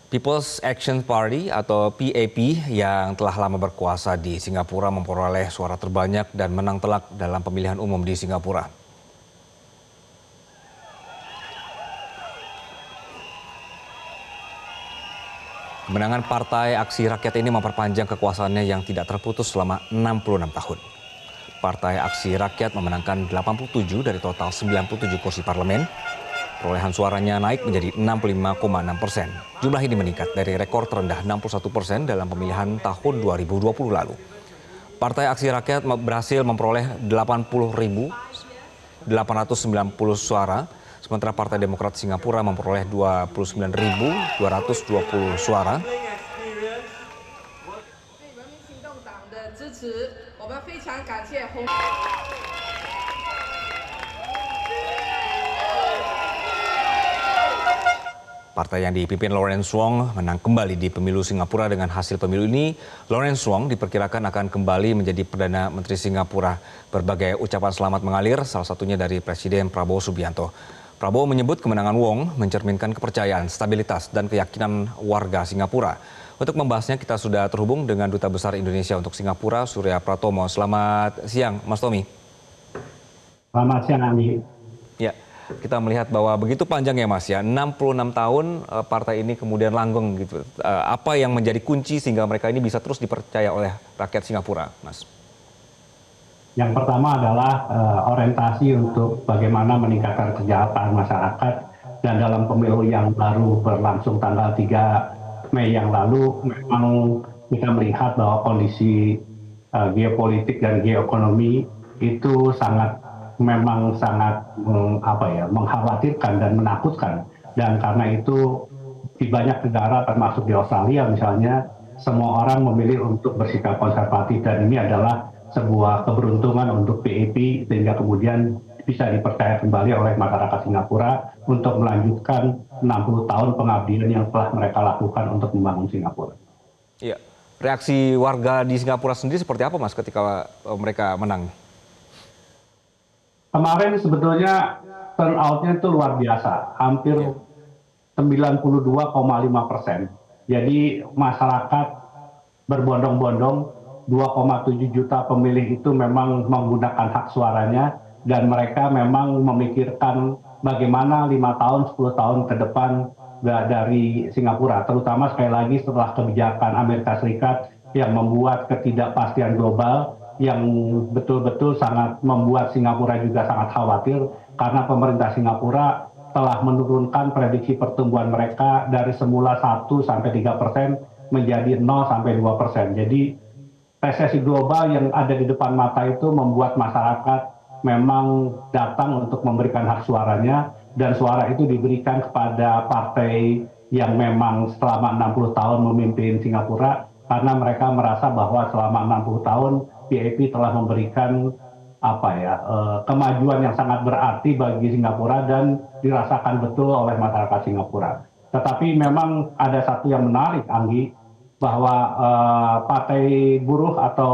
People's Action Party atau PAP yang telah lama berkuasa di Singapura memperoleh suara terbanyak dan menang telak dalam pemilihan umum di Singapura. Kemenangan Partai Aksi Rakyat ini memperpanjang kekuasaannya yang tidak terputus selama 66 tahun. Partai Aksi Rakyat memenangkan 87 dari total 97 kursi parlemen. Perolehan suaranya naik menjadi 65,6%. Jumlah ini meningkat dari rekor terendah 61% dalam pemilihan tahun 2020 lalu. Partai Aksi Rakyat berhasil memperoleh 80.890 suara, sementara Partai Demokrat Singapura memperoleh 29.220 suara. Partai yang dipimpin Lawrence Wong menang kembali di pemilu Singapura. Dengan hasil pemilu ini, Lawrence Wong diperkirakan akan kembali menjadi Perdana Menteri Singapura. Berbagai ucapan selamat mengalir, salah satunya dari Presiden Prabowo Subianto. Prabowo menyebut kemenangan Wong mencerminkan kepercayaan, stabilitas, dan keyakinan warga Singapura. Untuk membahasnya, kita sudah terhubung dengan Duta Besar Indonesia untuk Singapura, Surya Pratomo. Selamat siang, Mas Tommy. Selamat siang, Andi. Ya. Kita melihat bahwa begitu panjang ya Mas ya, 66 tahun partai ini kemudian langgeng gitu. Apa yang menjadi kunci sehingga mereka ini bisa terus dipercaya oleh rakyat Singapura, Mas? Yang pertama adalah orientasi untuk bagaimana meningkatkan kesejahteraan masyarakat, dan dalam pemilu yang baru berlangsung tanggal 3 Mei yang lalu memang kita melihat bahwa kondisi geopolitik dan geoekonomi itu memang sangat mengkhawatirkan dan menakutkan, dan karena itu di banyak negara termasuk di Australia misalnya, semua orang memilih untuk bersikap konservatif, dan ini adalah sebuah keberuntungan untuk PAP sehingga kemudian bisa dipercaya kembali oleh masyarakat Singapura untuk melanjutkan 60 tahun pengabdian yang telah mereka lakukan untuk membangun Singapura. Iya. Reaksi warga di Singapura sendiri seperti apa Mas ketika mereka menang? Kemarin sebetulnya turnout-nya itu luar biasa, hampir 92,5%. Jadi masyarakat berbondong-bondong, 2,7 juta pemilih itu memang menggunakan hak suaranya, dan mereka memang memikirkan bagaimana 5 tahun, 10 tahun ke depan dari Singapura, terutama sekali lagi setelah kebijakan Amerika Serikat yang membuat ketidakpastian global, yang betul-betul sangat membuat Singapura juga sangat khawatir, karena pemerintah Singapura telah menurunkan prediksi pertumbuhan mereka dari semula 1-3% menjadi 0-2%. Jadi resesi global yang ada di depan mata itu membuat masyarakat memang datang untuk memberikan hak suaranya, dan suara itu diberikan kepada partai yang memang selama 60 tahun memimpin Singapura, karena mereka merasa bahwa selama 60 tahun PAP telah memberikan kemajuan yang sangat berarti bagi Singapura dan dirasakan betul oleh masyarakat Singapura. Tetapi memang ada satu yang menarik, Anggi, bahwa Partai Buruh atau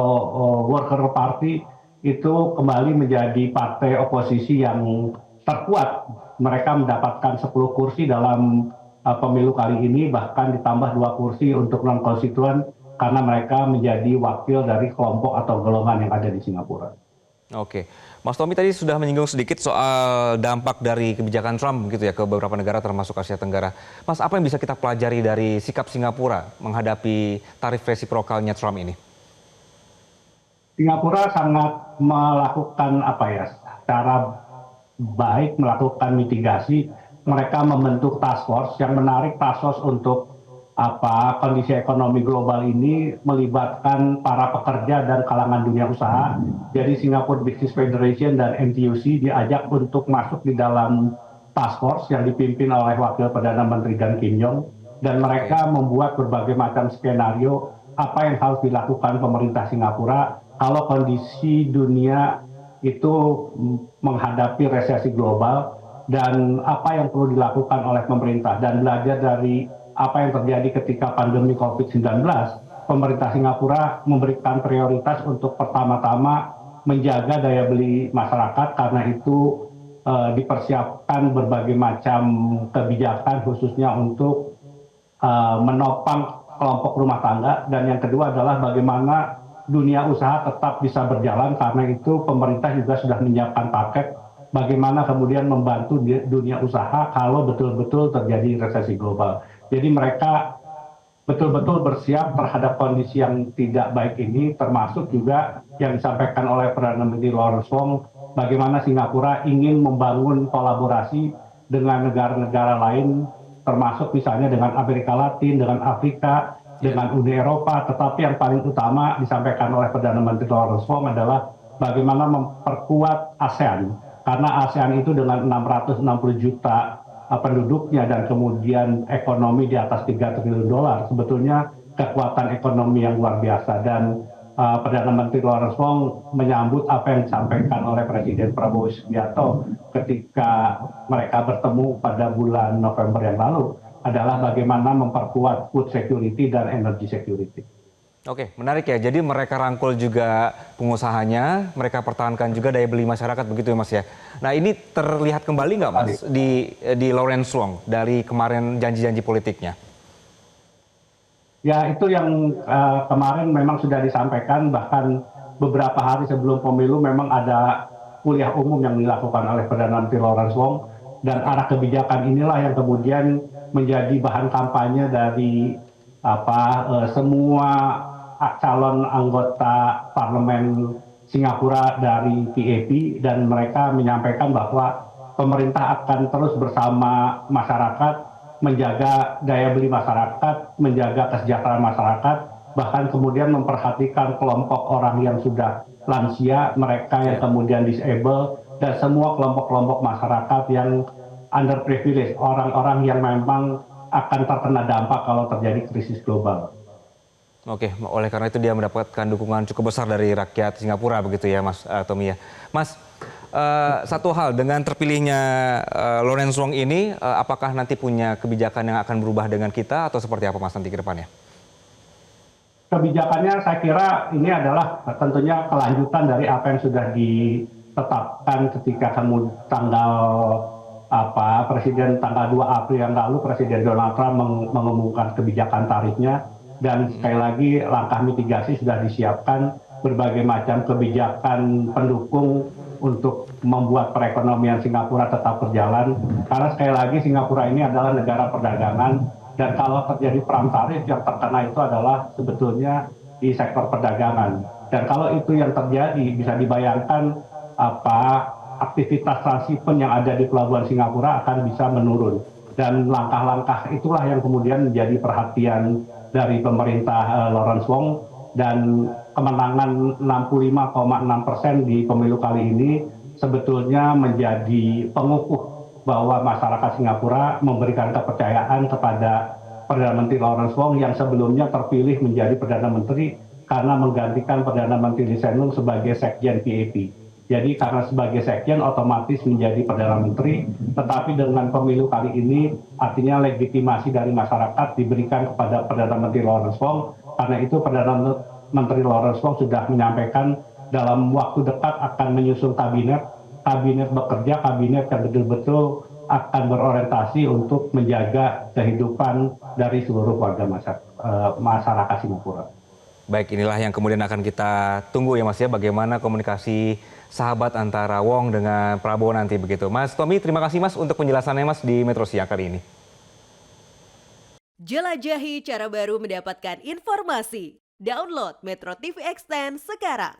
Worker Party itu kembali menjadi partai oposisi yang terkuat. Mereka mendapatkan 10 kursi dalam pemilu kali ini, bahkan ditambah 2 kursi untuk non-konstituen, karena mereka menjadi wakil dari kelompok atau golongan yang ada di Singapura. Oke, Mas Tommy tadi sudah menyinggung sedikit soal dampak dari kebijakan Trump gitu ya ke beberapa negara termasuk Asia Tenggara. Mas, apa yang bisa kita pelajari dari sikap Singapura menghadapi tarif resiprokalnya Trump ini? Singapura sangat melakukan secara baik melakukan mitigasi. Mereka membentuk task force. Yang menarik, task force untuk kondisi ekonomi global ini melibatkan para pekerja dan kalangan dunia usaha. Jadi Singapore Business Federation dan NTUC diajak untuk masuk di dalam task force yang dipimpin oleh Wakil Perdana Menteri Gan Kim Yong, dan mereka membuat berbagai macam skenario apa yang harus dilakukan pemerintah Singapura kalau kondisi dunia itu menghadapi resesi global, dan apa yang perlu dilakukan oleh pemerintah. Dan belajar dari apa yang terjadi ketika pandemi COVID-19, pemerintah Singapura memberikan prioritas untuk pertama-tama menjaga daya beli masyarakat, karena itu dipersiapkan berbagai macam kebijakan khususnya untuk menopang kelompok rumah tangga, dan yang kedua adalah bagaimana dunia usaha tetap bisa berjalan. Karena itu pemerintah juga sudah menyiapkan paket bagaimana kemudian membantu dunia usaha kalau betul-betul terjadi resesi global. Jadi mereka betul-betul bersiap terhadap kondisi yang tidak baik ini, termasuk juga yang disampaikan oleh Perdana Menteri Lawrence Wong, bagaimana Singapura ingin membangun kolaborasi dengan negara-negara lain, termasuk misalnya dengan Amerika Latin, dengan Afrika, dengan Uni Eropa, tetapi yang paling utama disampaikan oleh Perdana Menteri Lawrence Wong adalah bagaimana memperkuat ASEAN, karena ASEAN itu dengan 660 juta penduduknya dan kemudian ekonomi di atas 3 triliun dolar, sebetulnya kekuatan ekonomi yang luar biasa. Dan Perdana Menteri Lawrence Wong menyambut apa yang disampaikan oleh Presiden Prabowo Subianto ketika mereka bertemu pada bulan November yang lalu, adalah bagaimana memperkuat food security dan energy security. Oke, menarik ya. Jadi mereka rangkul juga pengusahanya, mereka pertahankan juga daya beli masyarakat, begitu ya Mas ya. Nah ini terlihat kembali nggak Mas di Lawrence Wong dari kemarin janji-janji politiknya? Ya, itu yang kemarin memang sudah disampaikan, bahkan beberapa hari sebelum pemilu memang ada kuliah umum yang dilakukan oleh Perdana Menteri Lawrence Wong, dan arah kebijakan inilah yang kemudian menjadi bahan kampanye dari semua calon anggota parlemen Singapura dari PAP, dan mereka menyampaikan bahwa pemerintah akan terus bersama masyarakat menjaga daya beli masyarakat, menjaga kesejahteraan masyarakat, bahkan kemudian memperhatikan kelompok orang yang sudah lansia, mereka yang kemudian disable, dan semua kelompok-kelompok masyarakat yang underprivileged, orang-orang yang memang akan terkena dampak kalau terjadi krisis global. Oke, oleh karena itu dia mendapatkan dukungan cukup besar dari rakyat Singapura, begitu ya Mas Tommy ya. Mas, satu hal, dengan terpilihnya Lawrence Wong ini, apakah nanti punya kebijakan yang akan berubah dengan kita atau seperti apa Mas nanti ke depannya? Kebijakannya saya kira ini adalah tentunya kelanjutan dari apa yang sudah ditetapkan ketika Presiden tanggal 2 April yang lalu, Presiden Donald Trump mengumumkan kebijakan tarifnya, dan sekali lagi langkah mitigasi sudah disiapkan, berbagai macam kebijakan pendukung untuk membuat perekonomian Singapura tetap berjalan. Karena sekali lagi Singapura ini adalah negara perdagangan, dan kalau terjadi perang tarif yang terkena itu adalah sebetulnya di sektor perdagangan. Dan kalau itu yang terjadi, bisa dibayangkan aktivitas transhipment yang ada di pelabuhan Singapura akan bisa menurun. Dan langkah-langkah itulah yang kemudian menjadi perhatian dari pemerintah Lawrence Wong, dan kemenangan 65,6% di pemilu kali ini sebetulnya menjadi pengukuh bahwa masyarakat Singapura memberikan kepercayaan kepada Perdana Menteri Lawrence Wong yang sebelumnya terpilih menjadi Perdana Menteri karena menggantikan Perdana Menteri Lee Hsien Loong sebagai Sekjen PAP. Jadi karena sebagai Sekjen otomatis menjadi Perdana Menteri, tetapi dengan pemilu kali ini artinya legitimasi dari masyarakat diberikan kepada Perdana Menteri Lawrence Wong. Karena itu Perdana Menteri Lawrence Wong sudah menyampaikan dalam waktu dekat akan menyusun kabinet bekerja, kabinet yang betul-betul akan berorientasi untuk menjaga kehidupan dari seluruh warga masyarakat Singapura. Baik, inilah yang kemudian akan kita tunggu ya Mas ya, bagaimana komunikasi sahabat antara Wong dengan Prabowo nanti, begitu. Mas Tommy, terima kasih Mas untuk penjelasannya Mas di Metro Siang kali ini. Jelajahi cara baru mendapatkan informasi. Download Metro TV Extend sekarang.